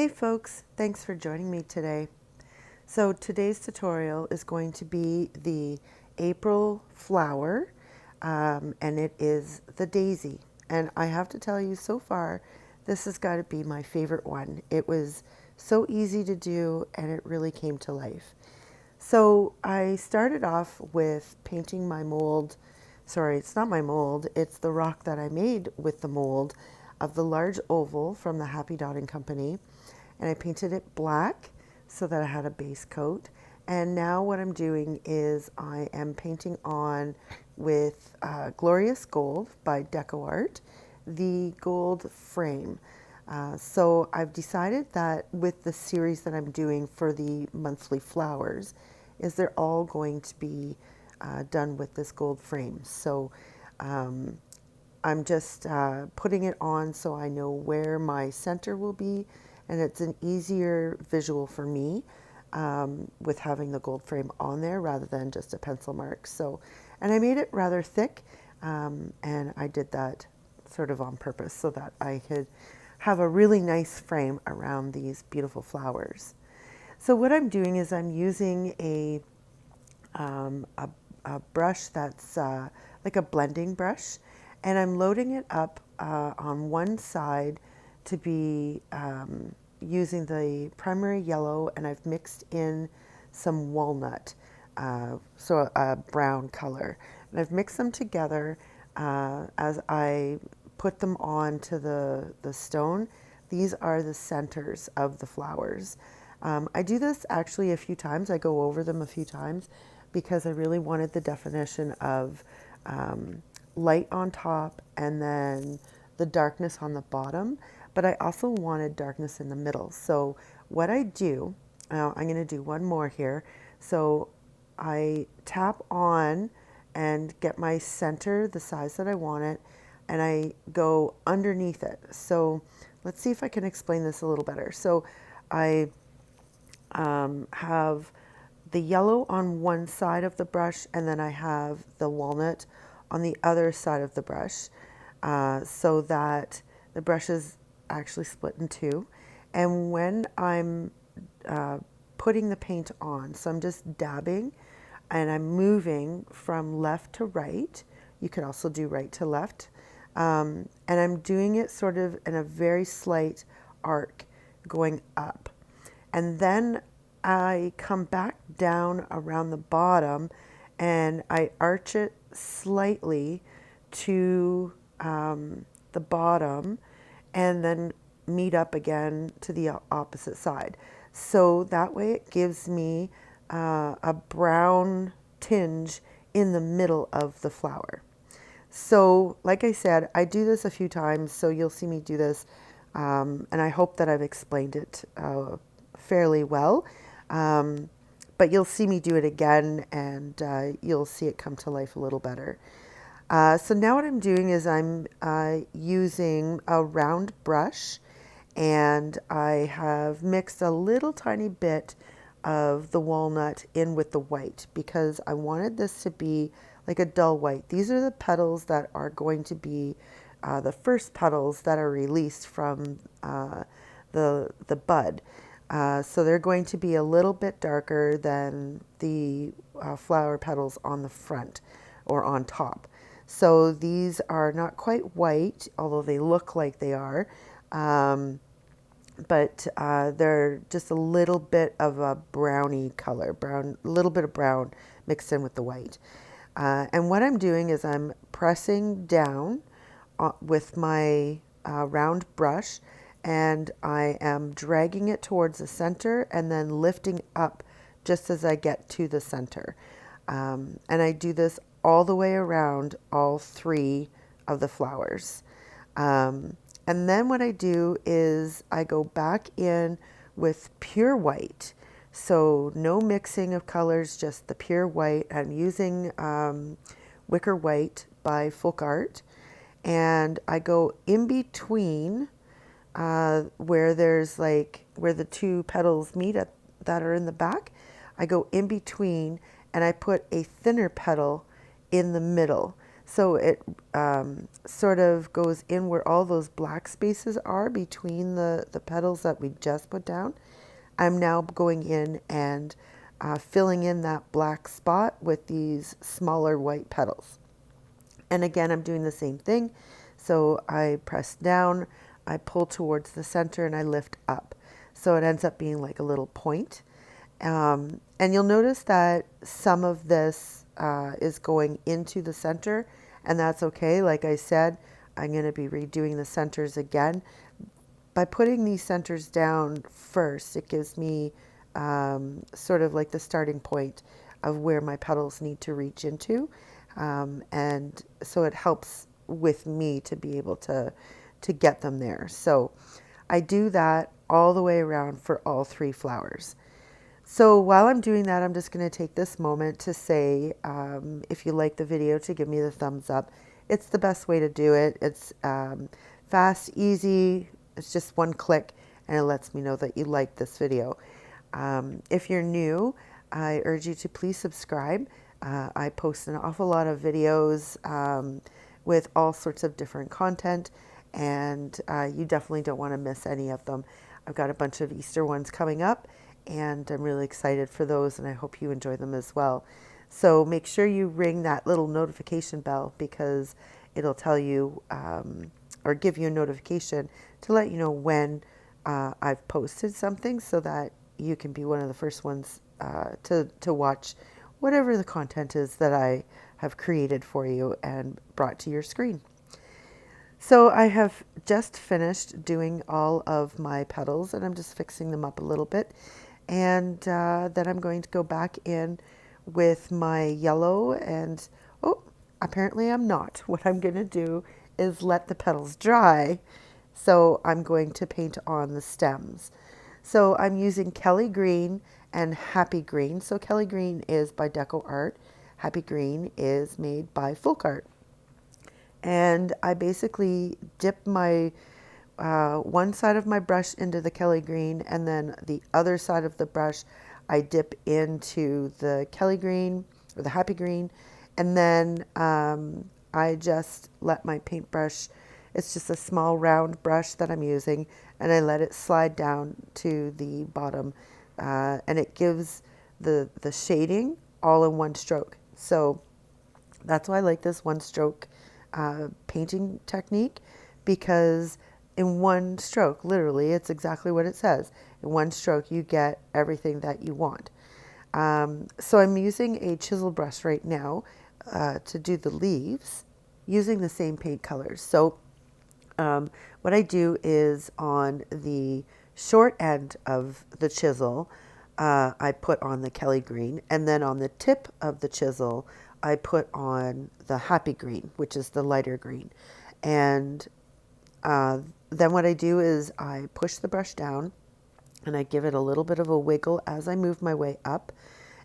Hey folks, thanks for joining me today. So today's tutorial is going to be the April flower, and it is the daisy. And I have to tell you, so far, this has got to be my favorite one. It was so easy to do and it really came to life. So I started off with painting my mold. Sorry, it's not my mold, it's the rock that I made with the mold of the large oval from the Happy Dotting Company. And I painted it black so that I had a base coat. And now what I'm doing is I am painting on with Glorious Gold by DecoArt, the gold frame. So I've decided that with the series that I'm doing for the monthly flowers, is they're all going to be done with this gold frame. So I'm just putting it on so I know where my center will be, and it's an easier visual for me with having the gold frame on there rather than just a pencil mark. So, and I made it rather thick, and I did that sort of on purpose so that I could have a really nice frame around these beautiful flowers. So what I'm doing is I'm using a brush that's like a blending brush, and I'm loading it up on one side to be using the primary yellow, and I've mixed in some walnut, so a brown color. And I've mixed them together as I put them on to the stone. These are the centers of the flowers. I do this actually a few times. I go over them a few times because I really wanted the definition of light on top and then the darkness on the bottom, but I also wanted darkness in the middle. So what I do, I'm going to do one more here. So I tap on and get my center the size that I want it, and I go underneath it. So let's see if I can explain this a little better. So I have the yellow on one side of the brush, and then I have the walnut on the other side of the brush, so that the brush is actually split in two. And when I'm putting the paint on, so I'm just dabbing and I'm moving from left to right. You could also do right to left. And I'm doing it sort of in a very slight arc going up. And then I come back down around the bottom and I arch it slightly to the bottom and then meet up again to the opposite side. So that way it gives me a brown tinge in the middle of the flower. So like I said, I do this a few times, so you'll see me do this, and I hope that I've explained it fairly well. But you'll see me do it again, and you'll see it come to life a little better. So now what I'm doing is I'm using a round brush, and I have mixed a little tiny bit of the walnut in with the white because I wanted this to be like a dull white. These are the petals that are going to be the first petals that are released from the bud. So they're going to be a little bit darker than the flower petals on the front or on top. So these are not quite white, although they look like they are, but they're just a little bit of a browny color, a little bit of brown mixed in with the white. And what I'm doing is I'm pressing down with my round brush, and I am dragging it towards the center and then lifting up just as I get to the center. And I do this all the way around all three of the flowers. And then what I do is I go back in with pure white. So no mixing of colors, just the pure white. I'm using Wicker white by FolkArt. And I go in between where there's like, where the two petals meet that are in the back. I go in between and I put a thinner petal in the middle. So it sort of goes in where all those black spaces are between the petals that we just put down. I'm now going in and filling in that black spot with these smaller white petals. And again, I'm doing the same thing. So I press down, I pull towards the center, and I lift up. So it ends up being like a little point. And you'll notice that some of this is going into the center, and that's okay. Like I said, I'm going to be redoing the centers again. By putting these centers down first, it gives me sort of like the starting point of where my petals need to reach into. And so it helps with me to be able to get them there. So I do that all the way around for all 3 flowers. So while I'm doing that, I'm just going to take this moment to say, if you like the video, to give me the thumbs up. It's the best way to do it. It's fast, easy. It's just one click, and it lets me know that you like this video. If you're new, I urge you to please subscribe. I post an awful lot of videos with all sorts of different content, and you definitely don't want to miss any of them. I've got a bunch of Easter ones coming up, and I'm really excited for those, and I hope you enjoy them as well. So make sure you ring that little notification bell, because it'll tell you or give you a notification to let you know when I've posted something, so that you can be one of the first ones to watch whatever the content is that I have created for you and brought to your screen. So I have just finished doing all of my petals, and I'm just fixing them up a little bit. And then I'm going to go back in with my yellow, and oh, apparently I'm not. What I'm going to do is let the petals dry. So I'm going to paint on the stems. So I'm using Kelly Green and Happy Green. So Kelly Green is by DecoArt. Happy Green is made by FolkArt. And I basically dip my one side of my brush into the Kelly Green, and then the other side of the brush I dip into the Kelly Green or the Happy Green, and then I just let my paintbrush, it's just a small round brush that I'm using, and I let it slide down to the bottom, and it gives the shading all in one stroke. So that's why I like this one stroke painting technique, because in one stroke, literally, it's exactly what it says. In one stroke, you get everything that you want. So I'm using a chisel brush right now to do the leaves using the same paint colors. So what I do is on the short end of the chisel, I put on the Kelly Green, and then on the tip of the chisel, I put on the Happy Green, which is the lighter green. And then what I do is I push the brush down, and I give it a little bit of a wiggle as I move my way up,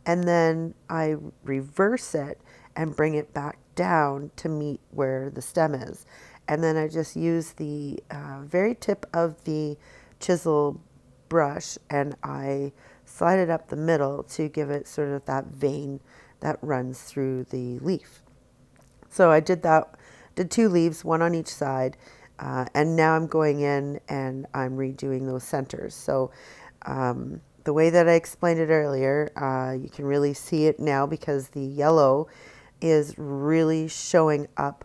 and then I reverse it and bring it back down to meet where the stem is. And then I just use the very tip of the chisel brush, and I slide it up the middle to give it sort of that vein that runs through the leaf. So I did 2 leaves, one on each side, and now I'm going in and I'm redoing those centers. So the way that I explained it earlier, you can really see it now, because the yellow is really showing up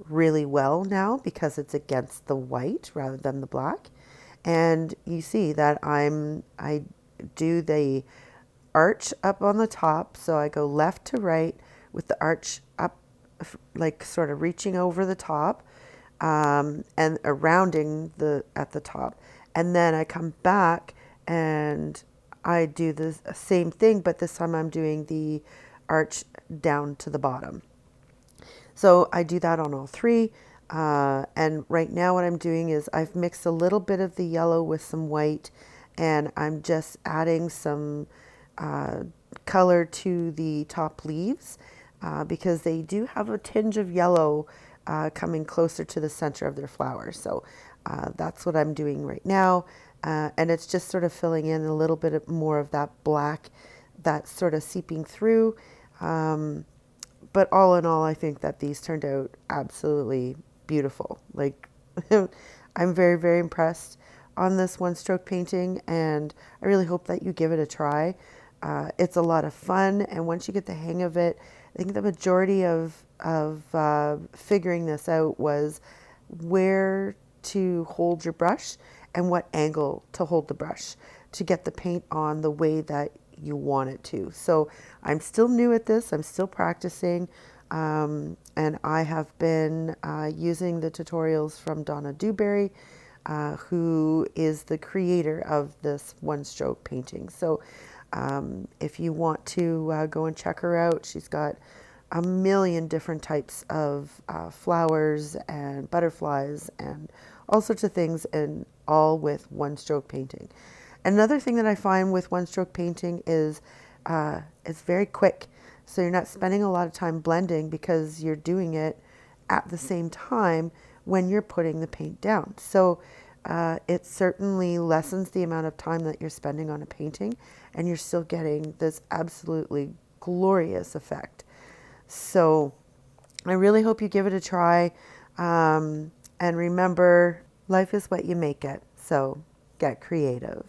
really well now, because it's against the white rather than the black. And you see that I do the arch up on the top, so I go left to right with the arch up, like sort of reaching over the top, and rounding at the top, and then I come back and I do the same thing, but this time I'm doing the arch down to the bottom. So I do that on all 3. And right now what I'm doing is I've mixed a little bit of the yellow with some white, and I'm just adding some color to the top leaves, because they do have a tinge of yellow coming closer to the center of their flowers. So that's what I'm doing right now. And it's just sort of filling in a little bit more of that black that's sort of seeping through. But all in all, I think that these turned out absolutely beautiful. Like, I'm very, very impressed on this one stroke painting, and I really hope that you give it a try. It's a lot of fun, and once you get the hang of it, I think the majority of figuring this out was where to hold your brush and what angle to hold the brush to get the paint on the way that you want it to. So I'm still new at this. I'm still practicing. And I have been using the tutorials from Donna Dewberry, who is the creator of this one stroke painting. So if you want to go and check her out, she's got a million different types of flowers and butterflies and all sorts of things, and all with one stroke painting. Another thing that I find with one stroke painting is it's very quick. So you're not spending a lot of time blending because you're doing it at the same time when you're putting the paint down. So it certainly lessens the amount of time that you're spending on a painting, and you're still getting this absolutely glorious effect. So I really hope you give it a try. And remember, life is what you make it. So get creative.